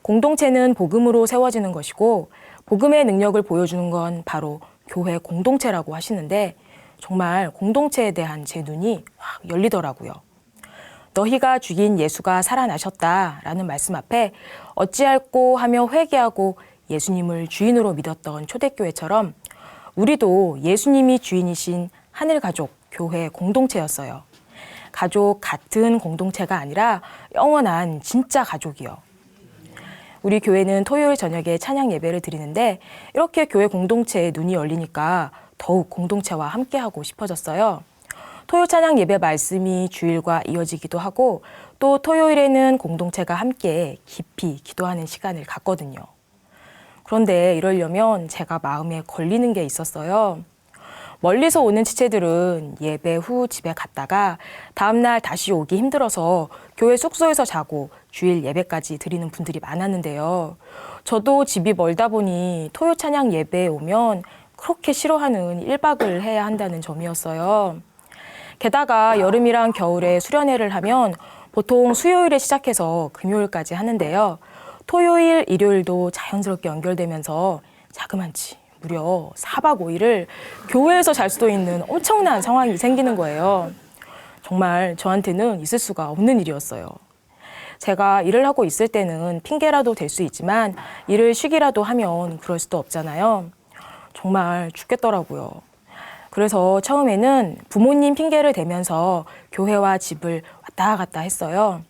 공동체는 복음으로 세워지는 것이고 복음의 능력을 보여주는 건 바로 교회 공동체라고 하시는데 정말 공동체에 대한 제 눈이 확 열리더라고요. 너희가 죽인 예수가 살아나셨다라는 말씀 앞에 어찌할꼬 하며 회개하고 예수님을 주인으로 믿었던 초대교회처럼 우리도 예수님이 주인이신 하늘가족 교회 공동체였어요. 가족 같은 공동체가 아니라 영원한 진짜 가족이요. 우리 교회는 토요일 저녁에 찬양 예배를 드리는데 이렇게 교회 공동체에 눈이 열리니까 더욱 공동체와 함께하고 싶어졌어요. 토요 찬양 예배 말씀이 주일과 이어지기도 하고 또 토요일에는 공동체가 함께 깊이 기도하는 시간을 갖거든요. 그런데 이러려면 제가 마음에 걸리는 게 있었어요. 멀리서 오는 지체들은 예배 후 집에 갔다가 다음날 다시 오기 힘들어서 교회 숙소에서 자고 주일 예배까지 드리는 분들이 많았는데요. 저도 집이 멀다 보니 토요 찬양 예배에 오면 그렇게 싫어하는 1박을 해야 한다는 점이었어요. 게다가 여름이랑 겨울에 수련회를 하면 보통 수요일에 시작해서 금요일까지 하는데요. 토요일, 일요일도 자연스럽게 연결되면서 자그만치 무려 4박 5일을 교회에서 잘 수도 있는 엄청난 상황이 생기는 거예요. 정말 저한테는 있을 수가 없는 일이었어요. 제가 일을 하고 있을 때는 핑계라도 될 수 있지만 일을 쉬기라도 하면 그럴 수도 없잖아요. 정말 죽겠더라고요. 그래서 처음에는 부모님 핑계를 대면서 교회와 집을 왔다 갔다 했어요.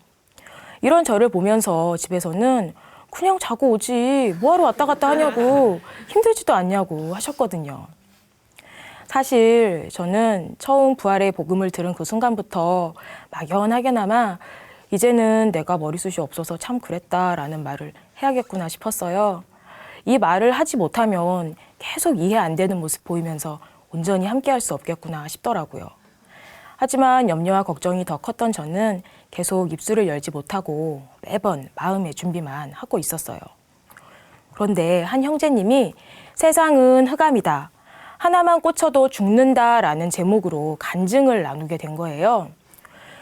이런 저를 보면서 집에서는 그냥 자고 오지 뭐하러 왔다 갔다 하냐고 힘들지도 않냐고 하셨거든요. 사실 저는 처음 부활의 복음을 들은 그 순간부터 막연하게나마 이제는 내가 머리숱이 없어서 참 그랬다라는 말을 해야겠구나 싶었어요. 이 말을 하지 못하면 계속 이해 안 되는 모습 보이면서 온전히 함께할 수 없겠구나 싶더라고요. 하지만 염려와 걱정이 더 컸던 저는 계속 입술을 열지 못하고 매번 마음의 준비만 하고 있었어요. 그런데 한 형제님이 세상은 흑암이다. 하나만 꽂혀도 죽는다라는 제목으로 간증을 나누게 된 거예요.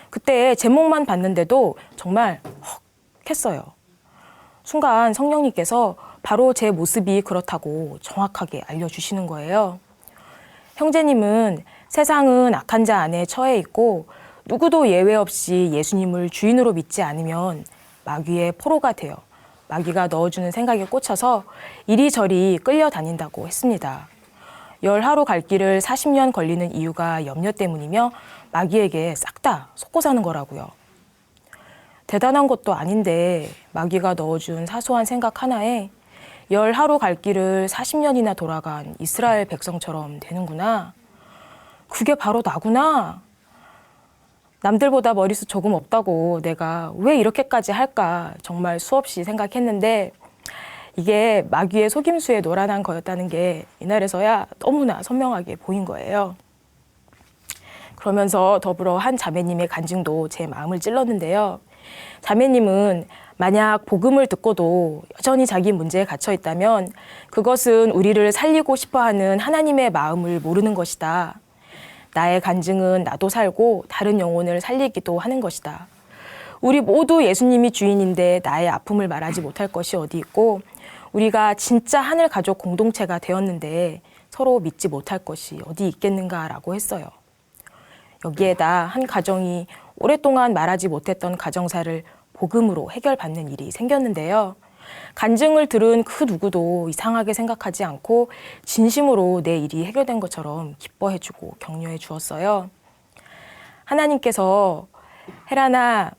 그때 제목만 봤는데도 정말 헉 했어요. 순간 성령님께서 바로 제 모습이 그렇다고 정확하게 알려주시는 거예요. 형제님은 세상은 악한 자 안에 처해 있고 누구도 예외 없이 예수님을 주인으로 믿지 않으면 마귀의 포로가 되어 마귀가 넣어주는 생각에 꽂혀서 이리저리 끌려다닌다고 했습니다. 열 하루 갈 길을 40년 걸리는 이유가 염려 때문이며 마귀에게 싹 다 속고 사는 거라고요. 대단한 것도 아닌데 마귀가 넣어준 사소한 생각 하나에 열 하루 갈 길을 40년이나 돌아간 이스라엘 백성처럼 되는구나. 그게 바로 나구나. 남들보다 머리숱 조금 없다고 내가 왜 이렇게까지 할까 정말 수없이 생각했는데 이게 마귀의 속임수에 노란한 거였다는 게 이날에서야 너무나 선명하게 보인 거예요. 그러면서 더불어 한 자매님의 간증도 제 마음을 찔렀는데요. 자매님은 만약 복음을 듣고도 여전히 자기 문제에 갇혀 있다면 그것은 우리를 살리고 싶어하는 하나님의 마음을 모르는 것이다. 나의 간증은 나도 살고 다른 영혼을 살리기도 하는 것이다. 우리 모두 예수님이 주인인데 나의 아픔을 말하지 못할 것이 어디 있고 우리가 진짜 하늘 가족 공동체가 되었는데 서로 믿지 못할 것이 어디 있겠는가라고 했어요. 여기에다 한 가정이 오랫동안 말하지 못했던 가정사를 복음으로 해결받는 일이 생겼는데요. 간증을 들은 그 누구도 이상하게 생각하지 않고 진심으로 내 일이 해결된 것처럼 기뻐해주고 격려해 주었어요. 하나님께서 혜란아,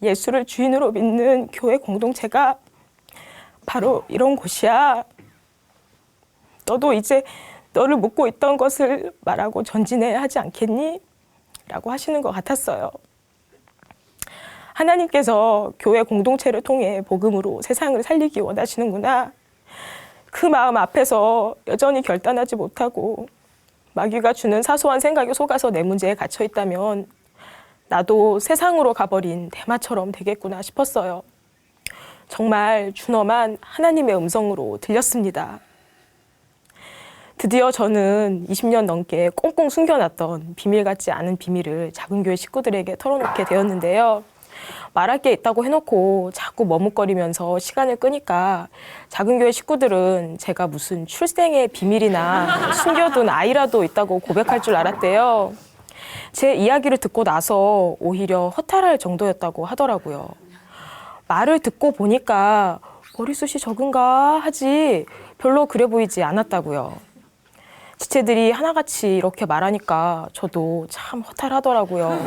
예수를 주인으로 믿는 교회 공동체가 바로 이런 곳이야. 너도 이제 너를 묻고 있던 것을 말하고 전진해야 하지 않겠니? 라고 하시는 것 같았어요. 하나님께서 교회 공동체를 통해 복음으로 세상을 살리기 원하시는구나. 그 마음 앞에서 여전히 결단하지 못하고 마귀가 주는 사소한 생각에 속아서 내 문제에 갇혀 있다면 나도 세상으로 가버린 대마처럼 되겠구나 싶었어요. 정말 준엄한 하나님의 음성으로 들렸습니다. 드디어 저는 20년 넘게 꽁꽁 숨겨놨던 비밀 같지 않은 비밀을 작은 교회 식구들에게 털어놓게 되었는데요. 말할 게 있다고 해놓고 자꾸 머뭇거리면서 시간을 끄니까 작은 교회 식구들은 제가 무슨 출생의 비밀이나 숨겨둔 아이라도 있다고 고백할 줄 알았대요. 제 이야기를 듣고 나서 오히려 허탈할 정도였다고 하더라고요. 말을 듣고 보니까 머리숱이 적은가 하지 별로 그래 보이지 않았다고요. 지체들이 하나같이 이렇게 말하니까 저도 참 허탈하더라고요.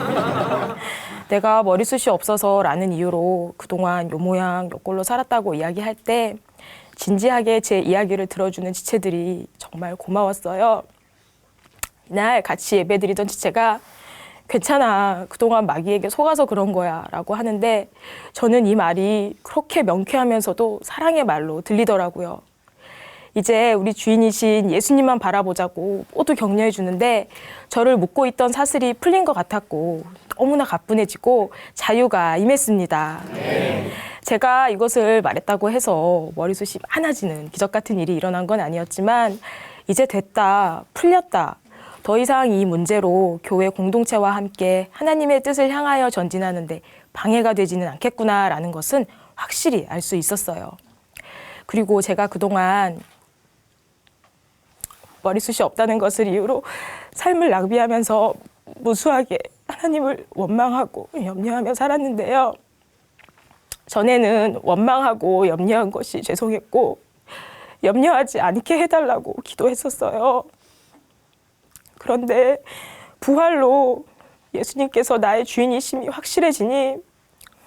내가 머리숱이 없어서라는 이유로 그동안 요 모양 요 꼴로 살았다고 이야기할 때 진지하게 제 이야기를 들어주는 지체들이 정말 고마웠어요. 이날 같이 예배드리던 지체가 괜찮아, 그동안 마귀에게 속아서 그런 거야 라고 하는데 저는 이 말이 그렇게 명쾌하면서도 사랑의 말로 들리더라고요. 이제 우리 주인이신 예수님만 바라보자고 모두 격려해 주는데 저를 묶고 있던 사슬이 풀린 것 같았고 너무나 가뿐해지고 자유가 임했습니다. 제가 이것을 말했다고 해서 머리숱이 많아지는 기적 같은 일이 일어난 건 아니었지만 이제 됐다, 풀렸다. 더 이상 이 문제로 교회 공동체와 함께 하나님의 뜻을 향하여 전진하는데 방해가 되지는 않겠구나라는 것은 확실히 알 수 있었어요. 그리고 제가 그동안 머리숱이 없다는 것을 이유로 삶을 낭비하면서 무수하게 하나님을 원망하고 염려하며 살았는데요. 전에는 원망하고 염려한 것이 죄송했고 염려하지 않게 해달라고 기도했었어요. 그런데 부활로 예수님께서 나의 주인이심이 확실해지니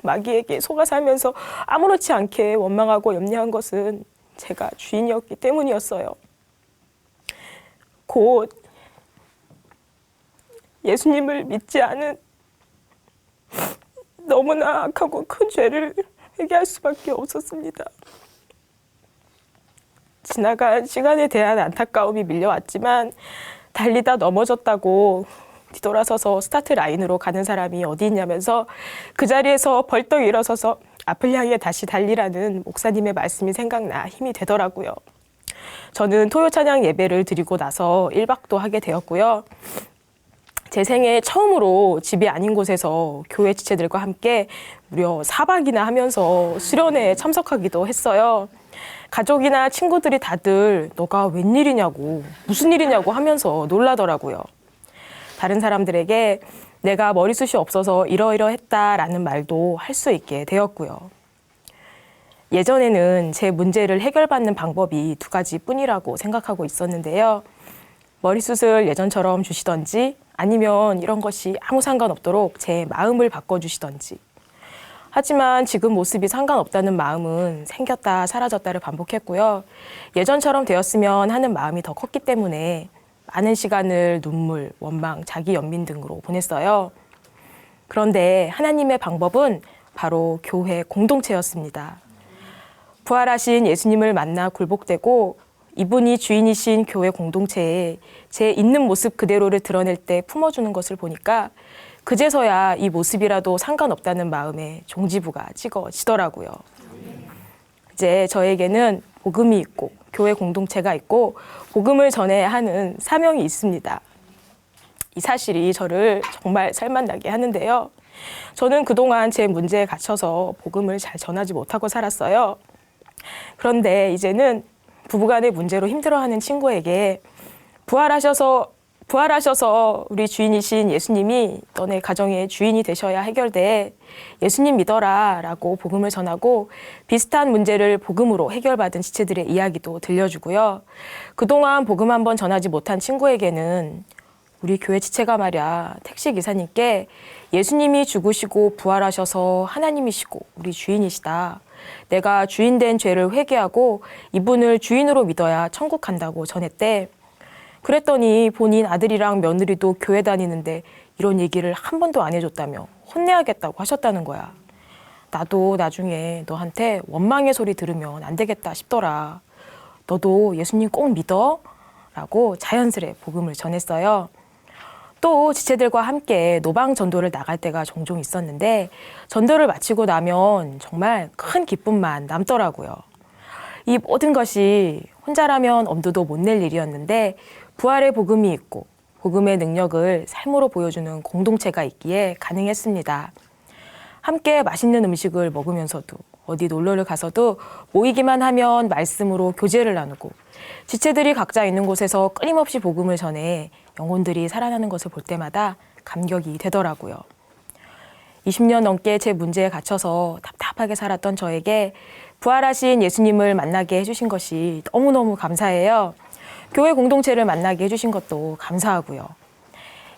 마귀에게 속아 살면서 아무렇지 않게 원망하고 염려한 것은 제가 주인이었기 때문이었어요. 곧 예수님을 믿지 않은 너무나 악하고 큰 죄를 회개할 수밖에 없었습니다. 지나간 시간에 대한 안타까움이 밀려왔지만 달리다 넘어졌다고 뒤돌아서서 스타트 라인으로 가는 사람이 어디 있냐면서 그 자리에서 벌떡 일어서서 앞을 향해 다시 달리라는 목사님의 말씀이 생각나 힘이 되더라고요. 저는 토요 찬양 예배를 드리고 나서 1박도 하게 되었고요. 제 생애 처음으로 집이 아닌 곳에서 교회 지체들과 함께 무려 4박이나 하면서 수련회에 참석하기도 했어요. 가족이나 친구들이 다들 너가 웬일이냐고, 무슨 일이냐고 하면서 놀라더라고요. 다른 사람들에게 내가 머리숱이 없어서 이러이러했다라는 말도 할 수 있게 되었고요. 예전에는 제 문제를 해결받는 방법이 2가지뿐이라고 생각하고 있었는데요. 머리숱을 예전처럼 주시던지 아니면 이런 것이 아무 상관없도록 제 마음을 바꿔주시던지. 하지만 지금 모습이 상관없다는 마음은 생겼다 사라졌다를 반복했고요. 예전처럼 되었으면 하는 마음이 더 컸기 때문에 많은 시간을 눈물, 원망, 자기 연민 등으로 보냈어요. 그런데 하나님의 방법은 바로 교회 공동체였습니다. 부활하신 예수님을 만나 굴복되고 이분이 주인이신 교회 공동체에 제 있는 모습 그대로를 드러낼 때 품어주는 것을 보니까 그제서야 이 모습이라도 상관없다는 마음에 종지부가 찍어지더라고요. 이제 저에게는 복음이 있고 교회 공동체가 있고 복음을 전해야 하는 사명이 있습니다. 이 사실이 저를 정말 살만나게 하는데요. 저는 그동안 제 문제에 갇혀서 복음을 잘 전하지 못하고 살았어요. 그런데 이제는 부부간의 문제로 힘들어하는 친구에게 부활하셔서 우리 주인이신 예수님이 너네 가정의 주인이 되셔야 해결돼. 예수님 믿어라 라고 복음을 전하고 비슷한 문제를 복음으로 해결받은 지체들의 이야기도 들려주고요. 그동안 복음 한번 전하지 못한 친구에게는 우리 교회 지체가 말이야 택시기사님께 예수님이 죽으시고 부활하셔서 하나님이시고 우리 주인이시다. 내가 주인된 죄를 회개하고 이분을 주인으로 믿어야 천국 간다고 전했대. 그랬더니 본인 아들이랑 며느리도 교회 다니는데 이런 얘기를 한 번도 안 해줬다며 혼내야겠다고 하셨다는 거야. 나도 나중에 너한테 원망의 소리 들으면 안 되겠다 싶더라. 너도 예수님 꼭 믿어? 라고 자연스레 복음을 전했어요. 또 지체들과 함께 노방 전도를 나갈 때가 종종 있었는데 전도를 마치고 나면 정말 큰 기쁨만 남더라고요. 이 모든 것이 혼자라면 엄두도 못 낼 일이었는데 부활의 복음이 있고 복음의 능력을 삶으로 보여주는 공동체가 있기에 가능했습니다. 함께 맛있는 음식을 먹으면서도 어디 놀러를 가서도 모이기만 하면 말씀으로 교제를 나누고 지체들이 각자 있는 곳에서 끊임없이 복음을 전해 영혼들이 살아나는 것을 볼 때마다 감격이 되더라고요. 20년 넘게 제 문제에 갇혀서 답답하게 살았던 저에게 부활하신 예수님을 만나게 해주신 것이 너무너무 감사해요. 교회 공동체를 만나게 해주신 것도 감사하고요.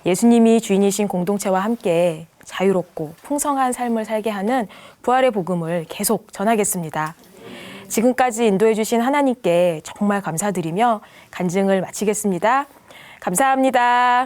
예수님이 주인이신 공동체와 함께 자유롭고 풍성한 삶을 살게 하는 부활의 복음을 계속 전하겠습니다. 지금까지 인도해 주신 하나님께 정말 감사드리며 간증을 마치겠습니다. 감사합니다.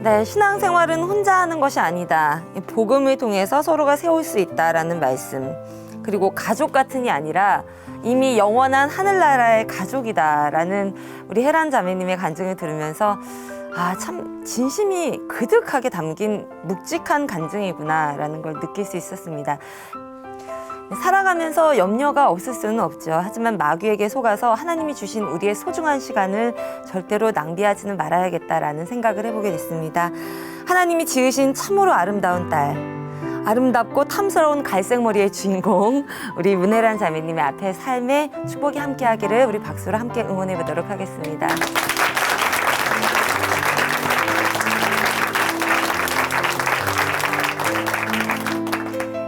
네, 신앙생활은 혼자 하는 것이 아니다. 복음을 통해서 서로가 세울 수 있다라는 말씀. 그리고 가족 같은이 아니라 이미 영원한 하늘나라의 가족이다라는 우리 혜란 자매님의 간증을 들으면서 참 진심이 그득하게 담긴 묵직한 간증이구나라는 걸 느낄 수 있었습니다. 살아가면서 염려가 없을 수는 없죠. 하지만 마귀에게 속아서 하나님이 주신 우리의 소중한 시간을 절대로 낭비하지는 말아야겠다라는 생각을 해보게 됐습니다. 하나님이 지으신 참으로 아름다운 딸, 아름답고 탐스러운 갈색머리의 주인공 우리 문혜란 자매님의 앞에 삶의 축복이 함께하기를 우리 박수로 함께 응원해 보도록 하겠습니다.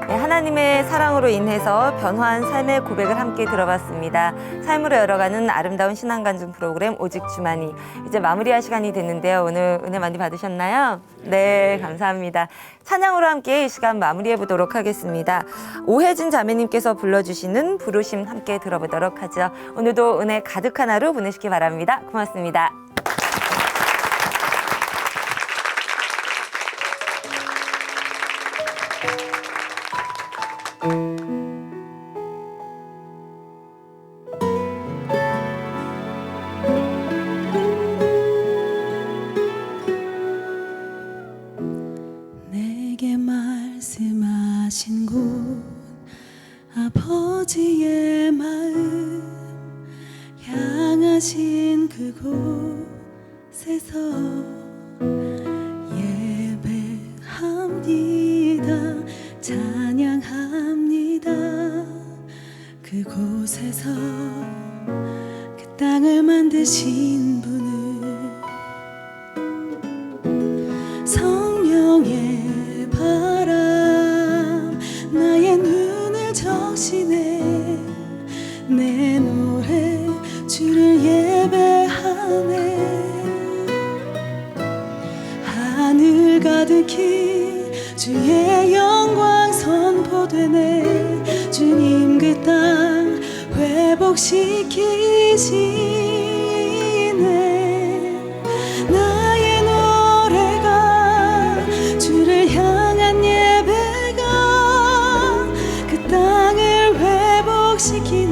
하나님의 사랑으로 인해서 변화한 삶의 고백을 함께 들어봤습니다. 삶으로 열어가는 아름다운 신앙간증 프로그램 오직 주만이 이제 마무리할 시간이 됐는데요. 오늘 은혜 많이 받으셨나요? 네, 감사합니다. 찬양으로 함께 이 시간 마무리해 보도록 하겠습니다. 오혜진 자매님께서 불러주시는 부르심 함께 들어보도록 하죠. 오늘도 은혜 가득한 하루 보내시기 바랍니다. 고맙습니다. 내게 말씀하신 곳 하신 그곳에서 예배합니다. 찬양합니다. 그곳에서 그 땅을 만드신 분을 성령의 바람 나의 눈을 적시네. 내 노래 주를 예배하네. 하늘 가득히 주의 영광 선포되네. 주님 그 땅 회복시키시네. 나의 노래가 주를 향한 예배가 그 땅을 회복시키네.